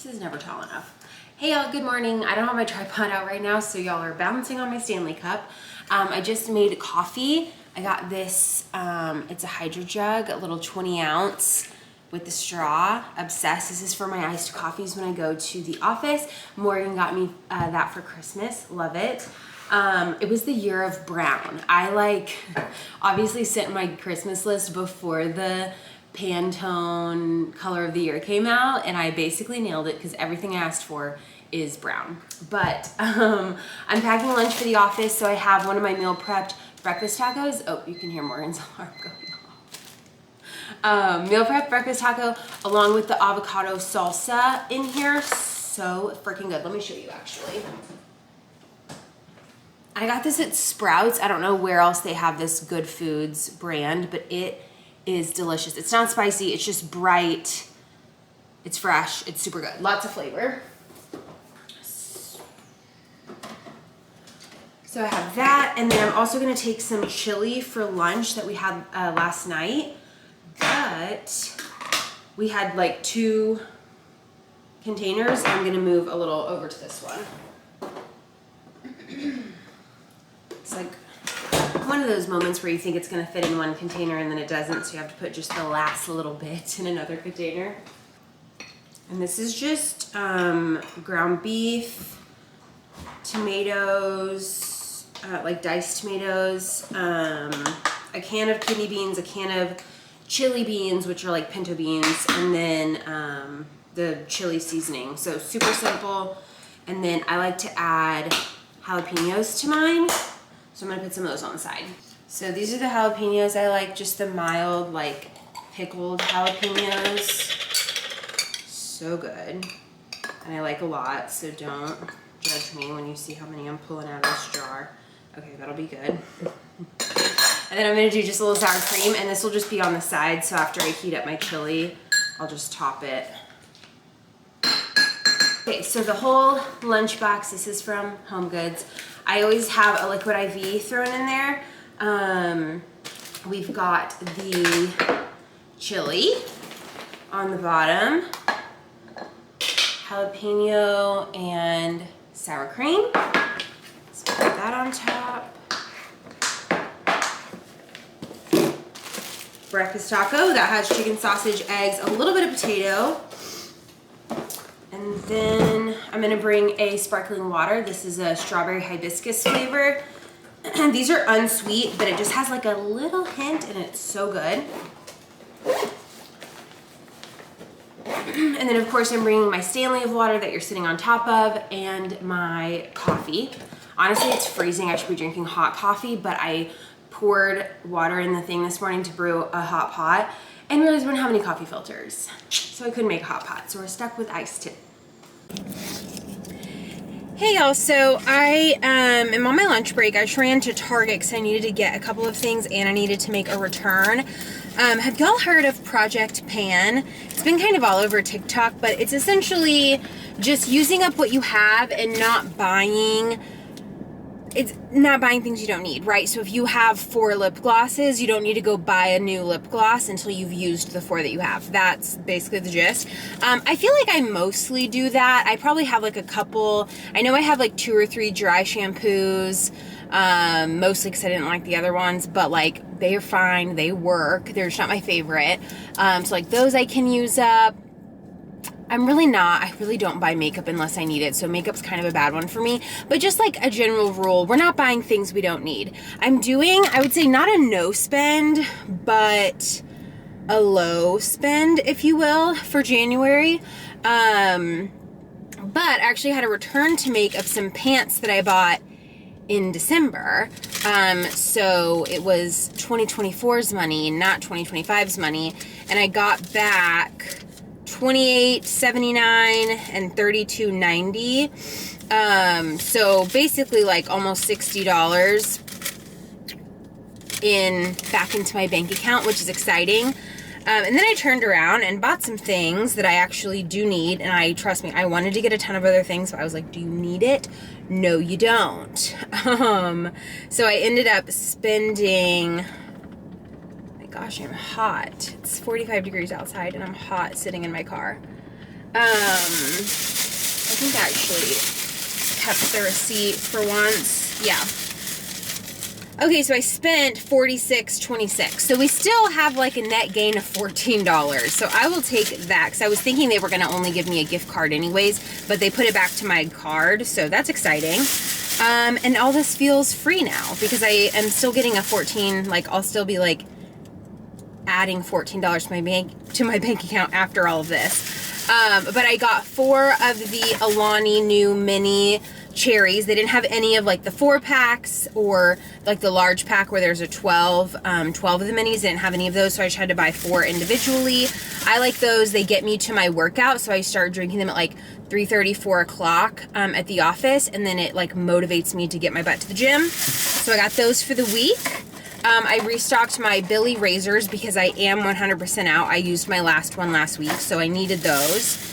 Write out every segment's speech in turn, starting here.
This is never tall enough. Hey y'all, good morning. I don't have my tripod out right now, so y'all are balancing on my Stanley cup. I just made coffee. I got this, it's a hydro jug, a little 20 ounce with the straw. Obsessed. This is for my iced coffees when I go to the office. Morgan got me that for Christmas. Love it. It was the year of brown. I obviously sent my Christmas list before the Pantone color of the year came out, and I basically nailed it because everything I asked for is brown. But I'm packing lunch for the office, so I have one of my meal prepped breakfast tacos. Oh, you can hear Morgan's alarm going off. Meal prepped breakfast taco along with the avocado salsa in here. So freaking good. Let me show you actually. I got this at Sprouts. I don't know where else they have this Good Foods brand, but it is delicious. It's not spicy, it's just bright. It's fresh, it's super good. Lots of flavor. So I have that, and then I'm also gonna take some chili for lunch that we had last night. But we had like 2 containers. I'm gonna move a little over to this one. It's like one of those moments where you think it's gonna fit in one container and then it doesn't, so you have to put just the last little bit in another container. And this is just ground beef, tomatoes, like diced tomatoes, a can of kidney beans, a can of chili beans, which are like pinto beans, and then the chili seasoning. So super simple. And then I like to add jalapenos to mine. So I'm gonna put some of those on the side. So these are the jalapenos I like, just the mild, like pickled jalapenos. So good. And I like a lot, so don't judge me when you see how many I'm pulling out of this jar. Okay, that'll be good. And then I'm gonna do just a little sour cream, and this will just be on the side, so after I heat up my chili, I'll just top it. Okay, so the whole lunch box, this is from Home Goods. I always have a liquid IV thrown in there. We've got the chili on the bottom, jalapeno and sour cream. Let's put that on top. Breakfast taco that has chicken, sausage, eggs, a little bit of potato. And then I'm gonna bring a sparkling water. This is a strawberry hibiscus flavor. These are unsweet, but it just has like a little hint and it's so good. And then of course I'm bringing my Stanley of water that you're sitting on top of and my coffee. Honestly, it's freezing. I should be drinking hot coffee, but I poured water in the thing this morning to brew a hot pot and realized we don't have any coffee filters. So I couldn't make a hot pot, so we're stuck with iced tea. Hey y'all, so I am on my lunch break. I just ran to Target because I needed to get a couple of things and I needed to make a return. Have y'all heard of Peoject Pan? It's been kind of all over TikTok, but it's essentially just using up what you have and not buying things you don't need, right? So if you have 4 lip glosses, you don't need to go buy a new lip gloss until you've used the 4 that you have. That's basically the gist. I feel like I mostly do that. I probably have like a couple, I know I have like 2 or 3 dry shampoos, mostly because I didn't like the other ones, but like they're fine, they work. They're just not my favorite. So like those I can use up. I really don't buy makeup unless I need it, so makeup's kind of a bad one for me. But just like a general rule, we're not buying things we don't need. I'm doing, I would say not a no spend, but a low spend, if you will, for January. But I actually had a return to make of some pants that I bought in December. So it was 2024's money, not 2025's money, and I got back $28.79 and $32.90. So basically like almost $60 back into my bank account, which is exciting. And then I turned around and bought some things that I actually do need. And trust me, I wanted to get a ton of other things, but I was like, do you need it? No, you don't. So I ended up spending, gosh, I'm hot. It's 45 degrees outside and I'm hot sitting in my car. I think I actually kept the receipt for once. Yeah. Okay, so I spent $46.26. So we still have like a net gain of $14. So I will take that because I was thinking they were going to only give me a gift card anyways, but they put it back to my card. So that's exciting. And all this feels free now because I am still getting a 14, like I'll still be like adding $14 to my bank account after all of this. But I got 4 of the Alani new mini cherries. They didn't have any of like the 4-packs or like the large pack where there's a 12 of the minis. They didn't have any of those, so I just had to buy 4 individually. I like those. They get me to my workout, so I start drinking them at like 3:30, 4 o'clock at the office, and then it like motivates me to get my butt to the gym. So I got those for the week. I restocked my Billy razors because I am 100% out. I used my last one last week, so I needed those.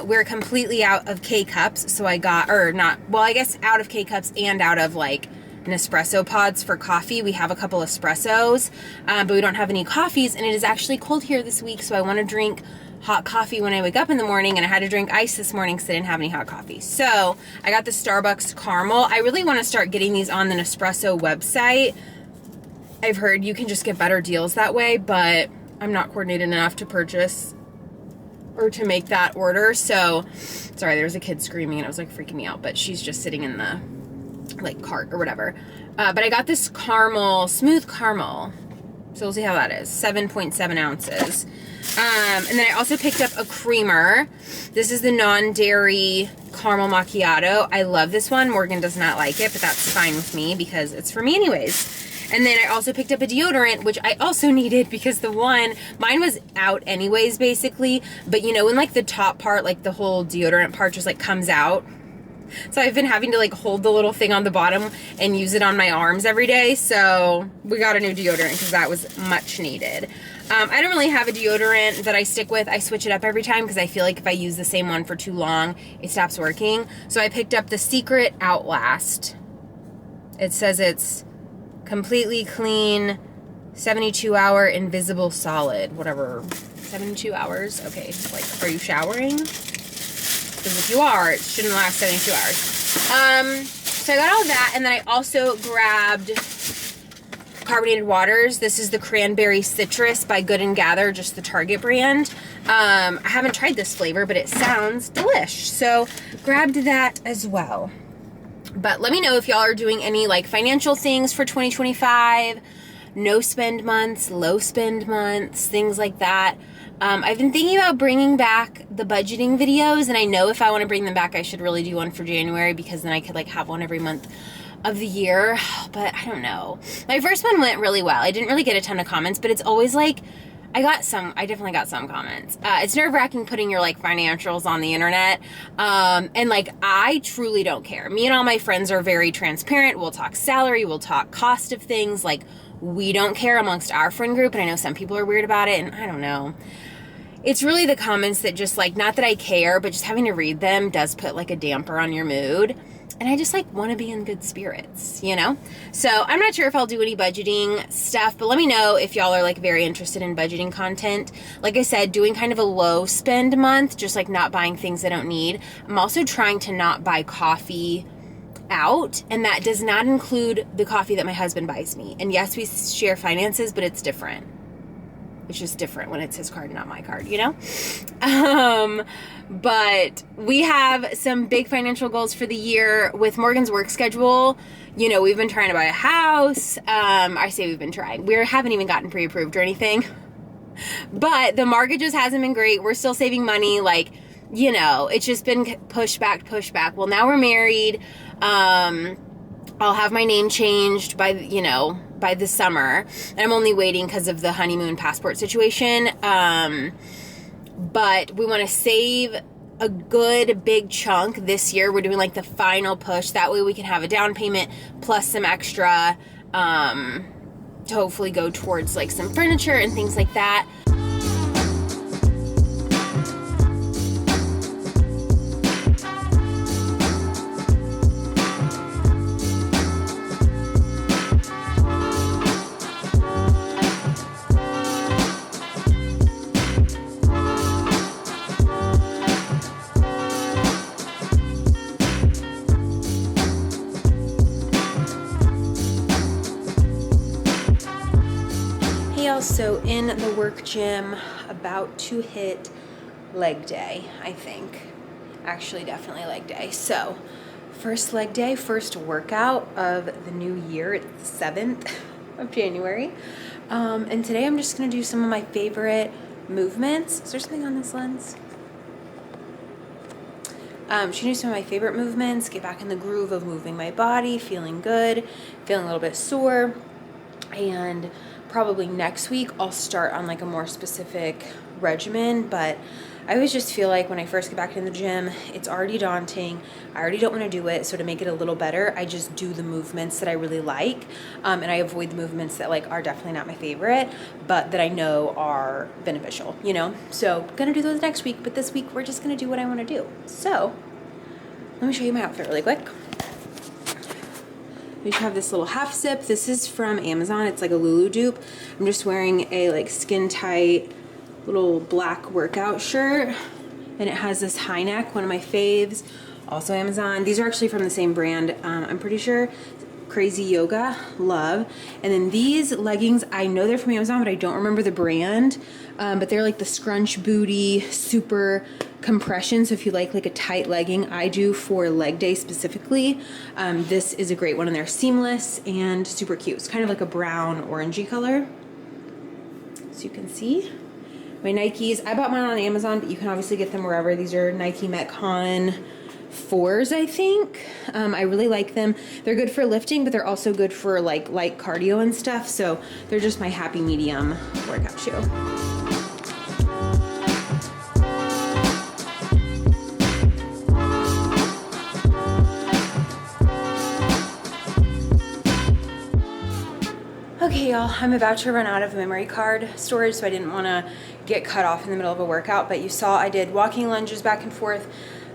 We're completely out of K-Cups, so I got, or not, well, I guess out of K-Cups and out of like Nespresso pods for coffee. We have a couple espressos, but we don't have any coffees, and it is actually cold here this week, so I want to drink hot coffee when I wake up in the morning, and I had to drink ice this morning because I didn't have any hot coffee. So I got the Starbucks caramel. I really want to start getting these on the Nespresso website. I've heard you can just get better deals that way, but I'm not coordinated enough to purchase or to make that order. So, sorry, there was a kid screaming and it was like freaking me out, but she's just sitting in the like cart or whatever. But I got this caramel, smooth caramel. So we'll see how that is. 7.7 ounces. And then I also picked up a creamer. This is the non-dairy caramel macchiato. I love this one. Morgan does not like it, but that's fine with me because it's for me anyways. And then I also picked up a deodorant, which I also needed because mine was out anyways, basically. But you know, when like the top part, like the whole deodorant part just like comes out. So I've been having to like hold the little thing on the bottom and use it on my arms every day. So we got a new deodorant because that was much needed. I don't really have a deodorant that I stick with. I switch it up every time because I feel like if I use the same one for too long, it stops working. So I picked up the Secret Outlast. It says it's completely clean, 72-hour invisible solid, whatever, 72 hours. Okay, like, are you showering? Because if you are, it shouldn't last 72 hours. So I got all that, and then I also grabbed carbonated waters. This is the Cranberry Citrus by Good and Gather, just the Target brand. I haven't tried this flavor, but it sounds delish. So grabbed that as well. But let me know if y'all are doing any like financial things for 2025, no spend months, low spend months, things like that. I've been thinking about bringing back the budgeting videos, and I know if I want to bring them back, I should really do one for January because then I could like have one every month of the year, but I don't know. My first one went really well. I didn't really get a ton of comments, but it's always like, I definitely got some comments. It's nerve-wracking putting your like financials on the internet. And like, I truly don't care. Me and all my friends are very transparent. We'll talk salary, we'll talk cost of things. Like, we don't care amongst our friend group. And I know some people are weird about it, and I don't know. It's really the comments that just like, not that I care, but just having to read them does put like a damper on your mood. And I just like want to be in good spirits, you know? So I'm not sure if I'll do any budgeting stuff, but let me know if y'all are like very interested in budgeting content. Like I said, doing kind of a low spend month, just like not buying things I don't need. I'm also trying to not buy coffee out, and that does not include the coffee that my husband buys me. And yes, we share finances, but it's different. It's just different when it's his card, not my card, you know? But we have some big financial goals for the year with Morgan's work schedule. You know, we've been trying to buy a house. I say we've been trying. We haven't even gotten pre-approved or anything. But the mortgages hasn't been great. We're still saving money. Like, you know, it's just been pushed back. Well, now we're married. I'll have my name changed by the summer. And I'm only waiting because of the honeymoon passport situation. But we want to save a good big chunk this year. We're doing like the final push. That way we can have a down payment plus some extra to hopefully go towards like some furniture and things like that. So in the work gym, about to hit leg day, I think. Actually, definitely leg day. So first leg day, first workout of the new year. It's the 7th of January. And today I'm just gonna do some of my favorite movements. Is there something on this lens? Just do some of my favorite movements, get back in the groove of moving my body, feeling good, feeling a little bit sore. And probably next week I'll start on like a more specific regimen, but I always just feel like when I first get back in the gym, it's already daunting. I already don't want to do it. So to make it a little better, I just do the movements that I really like. And I avoid the movements that like are definitely not my favorite, but that I know are beneficial, you know? So gonna do those next week, but this week we're just gonna do what I want to do. So let me show you my outfit really quick. We just have this little half zip. This is from Amazon. It's like a Lulu dupe. I'm just wearing a like skin tight little black workout shirt, and it has this high neck, one of my faves, also Amazon. These are actually from the same brand, I'm pretty sure. Crazy Yoga, love. And then these leggings, I know they're from Amazon, but I don't remember the brand, but they're like the scrunch booty, super compression. So if you like a tight legging, I do for leg day specifically. This is a great one, and they're seamless and super cute. It's kind of like a brown orangey color, so you can see. My Nikes, I bought mine on Amazon, but you can obviously get them wherever. These are Nike Metcon 4s, I think. I really like them. They're good for lifting, but they're also good for like light cardio and stuff. So they're just my happy medium workout shoe. Okay, y'all, I'm about to run out of memory card storage, so I didn't want to get cut off in the middle of a workout, but you saw I did walking lunges back and forth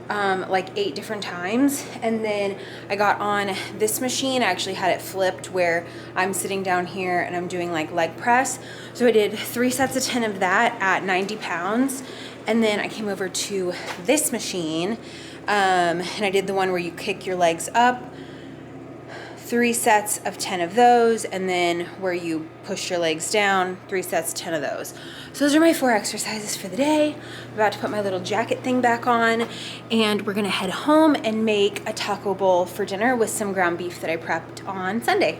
like 8 different times, and then I got on this machine. I actually had it flipped where I'm sitting down here and I'm doing like leg press. So I did 3 sets of 10 of that at 90 pounds, and then I came over to this machine and I did the one where you kick your legs up, 3 sets of 10 of those, and then where you push your legs down, 3 sets, 10 of those. So those are my 4 exercises for the day. I'm about to put my little jacket thing back on, and we're gonna head home and make a taco bowl for dinner with some ground beef that I prepped on Sunday.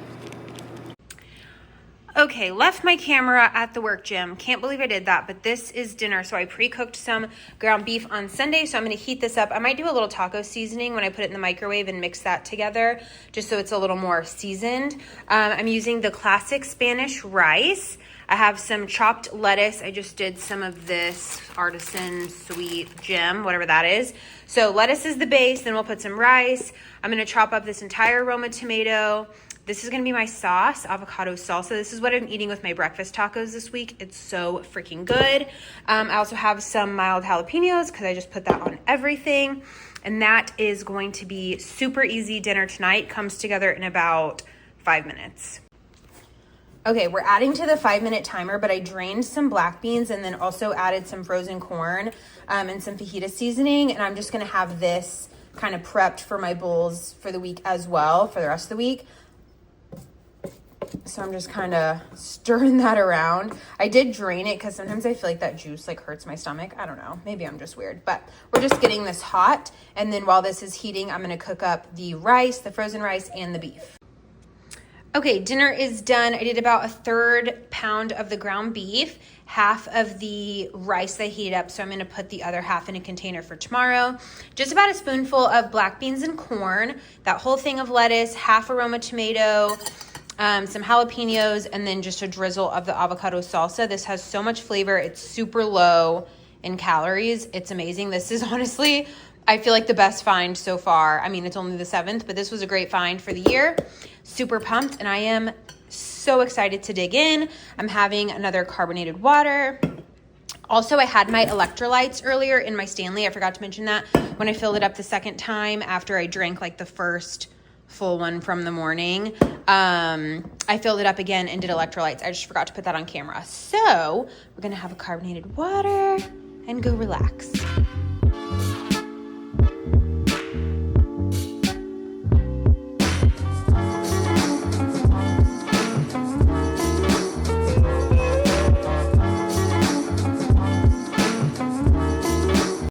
Okay, left my camera at the work gym. Can't believe I did that, but this is dinner. So I pre-cooked some ground beef on Sunday, so I'm gonna heat this up. I might do a little taco seasoning when I put it in the microwave and mix that together, just so it's a little more seasoned. I'm using the classic Spanish rice. I have some chopped lettuce. I just did some of this artisan sweet gem, whatever that is. So lettuce is the base, then we'll put some rice. I'm gonna chop up this entire Roma tomato. This is gonna be my sauce, avocado salsa. This is what I'm eating with my breakfast tacos this week. It's so freaking good. I also have some mild jalapenos because I just put that on everything. And that is going to be super easy dinner tonight. Comes together in about 5 minutes. Okay, we're adding to the 5-minute timer, but I drained some black beans and then also added some frozen corn and some fajita seasoning. And I'm just gonna have this kind of prepped for my bowls for the week as well, for the rest of the week. So I'm just kind of stirring that around. I did drain it because sometimes I feel like that juice like hurts my stomach. I don't know. Maybe I'm just weird. But we're just getting this hot. And then while this is heating, I'm going to cook up the rice, the frozen rice, and the beef. Okay, dinner is done. I did about 1/3 pound of the ground beef, half of the rice I heated up. So I'm going to put the other half in a container for tomorrow. Just about a spoonful of black beans and corn, that whole thing of lettuce, half a Roma tomato, some jalapenos, and then just a drizzle of the avocado salsa. This has so much flavor. It's super low in calories. It's amazing. This is honestly, I feel like the best find so far. I mean, it's only the 7th, but this was a great find for the year. Super pumped, and I am so excited to dig in. I'm having another carbonated water. Also, I had my electrolytes earlier in my Stanley. I forgot to mention that when I filled it up the second time after I drank like the first full one from the morning. I filled it up again and did electrolytes. I just forgot to put that on camera. So we're gonna have a carbonated water and go relax.